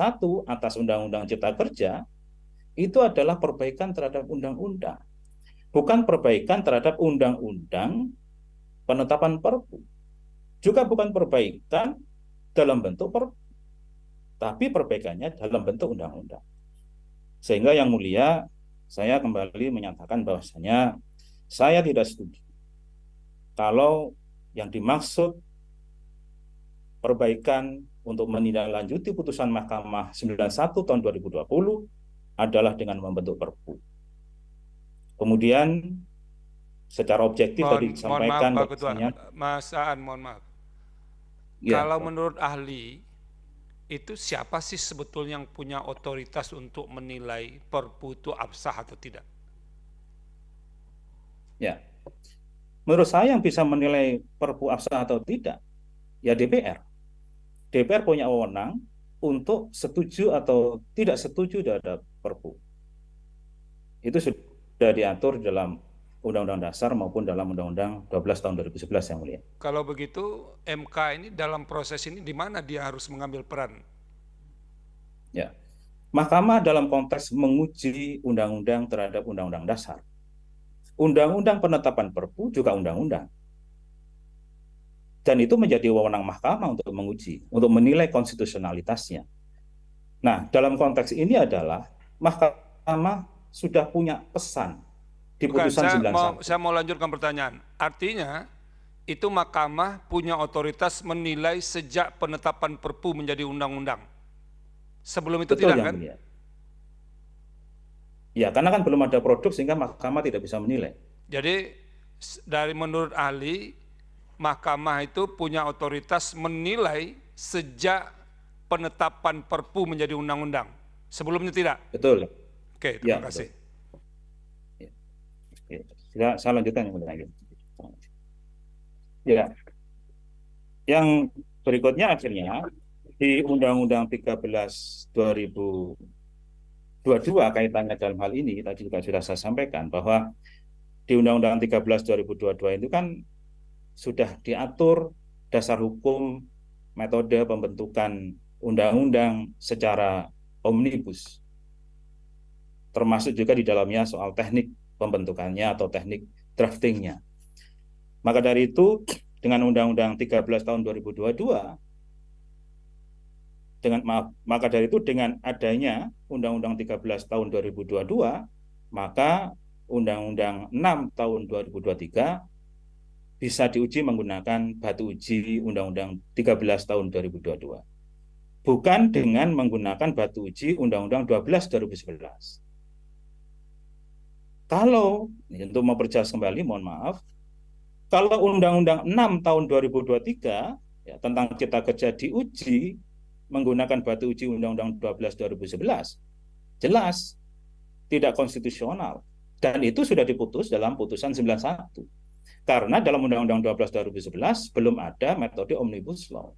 atas Undang-Undang Cipta Kerja, itu adalah perbaikan terhadap undang-undang, bukan perbaikan terhadap undang-undang penetapan Perpu. Juga bukan perbaikan dalam bentuk Perpu, tapi perbaikannya dalam bentuk undang-undang. Sehingga yang mulia, saya kembali menyatakan bahwasanya saya tidak setuju kalau yang dimaksud perbaikan untuk menindaklanjuti putusan Mahkamah 91 tahun 2020 adalah dengan membentuk Perpu. Kemudian secara objektif tadi disampaikan mohon maaf Pak Ketua, bahwasanya Mas Aan, mohon maaf. ya, Kalau menurut ahli, itu siapa sih sebetulnya yang punya otoritas untuk menilai Perpu itu absah atau tidak? ya. Menurut saya yang bisa menilai Perpu absah atau tidak, ya DPR. DPR punya wewenang untuk setuju atau tidak setuju terhadap Perpu. Itu sudah diatur dalam Undang-Undang Dasar maupun dalam Undang-Undang 12 tahun 2011 yang mulia. Kalau begitu, MK ini dalam proses ini di mana dia harus mengambil peran? Ya. Mahkamah dalam konteks menguji undang-undang terhadap Undang-Undang Dasar. Undang-undang penetapan Perpu juga undang-undang. Dan itu menjadi wewenang mahkamah untuk menguji, untuk menilai konstitusionalitasnya. Nah, dalam konteks ini adalah mahkamah sudah punya pesan di Bukan, putusan 91. saya mau lanjutkan pertanyaan. Artinya, itu mahkamah punya otoritas menilai sejak penetapan Perpu menjadi undang-undang. Sebelum itu Betul, tidak, yang kan? mulia. Ya, karena kan belum ada produk sehingga mahkamah tidak bisa menilai. Jadi, dari menurut ahli, mahkamah itu punya otoritas menilai sejak penetapan Perpu menjadi undang-undang. Sebelumnya tidak? Betul. Oke, Ya, terima kasih. Ya. Saya lanjutkan yang mulia. Ya. Yang berikutnya akhirnya di Undang-Undang 13 2022 kaitannya dalam hal ini tadi juga sudah saya sampaikan bahwa di Undang-Undang 13 2022 itu kan sudah diatur dasar hukum metode pembentukan undang-undang secara omnibus. Termasuk juga di dalamnya soal teknik pembentukannya atau teknik draftingnya. Maka dari itu dengan Undang-Undang 13 tahun 2022 maka dari itu dengan adanya Undang-Undang 13 tahun 2022 maka Undang-Undang 6 tahun 2023 bisa diuji menggunakan batu uji Undang-Undang 13 tahun 2022. Bukan dengan menggunakan batu uji Undang-Undang 12 2011. Kalau, untuk memperjelas kembali, mohon maaf, kalau Undang-Undang 6 tahun 2023 ya, tentang Cipta Kerja diuji menggunakan batu uji Undang-Undang 12 2011, jelas tidak konstitusional. Dan itu sudah diputus dalam putusan 91. Karena dalam Undang-Undang 12 2011 belum ada metode Omnibus Law.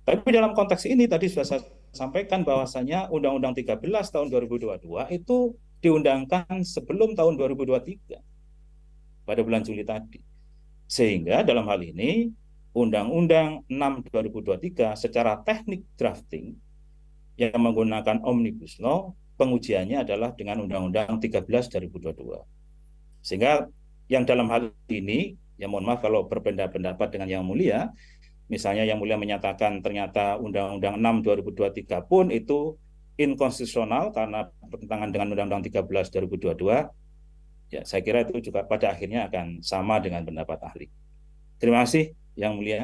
Tapi dalam konteks ini tadi sudah saya sampaikan bahwasanya Undang-Undang 13 tahun 2022 itu diundangkan sebelum tahun 2023 pada bulan Juli tadi. Sehingga dalam hal ini Undang-Undang 6 2023 secara teknik drafting yang menggunakan Omnibus Law pengujiannya adalah dengan Undang-Undang 13 2022. Sehingga yang dalam hal ini, ya mohon maaf kalau berbeda pendapat dengan Yang Mulia, misalnya Yang Mulia menyatakan ternyata Undang-Undang 6 2023 pun itu inkonstitusional karena bertentangan dengan Undang-Undang 13 2022, ya saya kira itu juga pada akhirnya akan sama dengan pendapat ahli. Terima kasih Yang Mulia.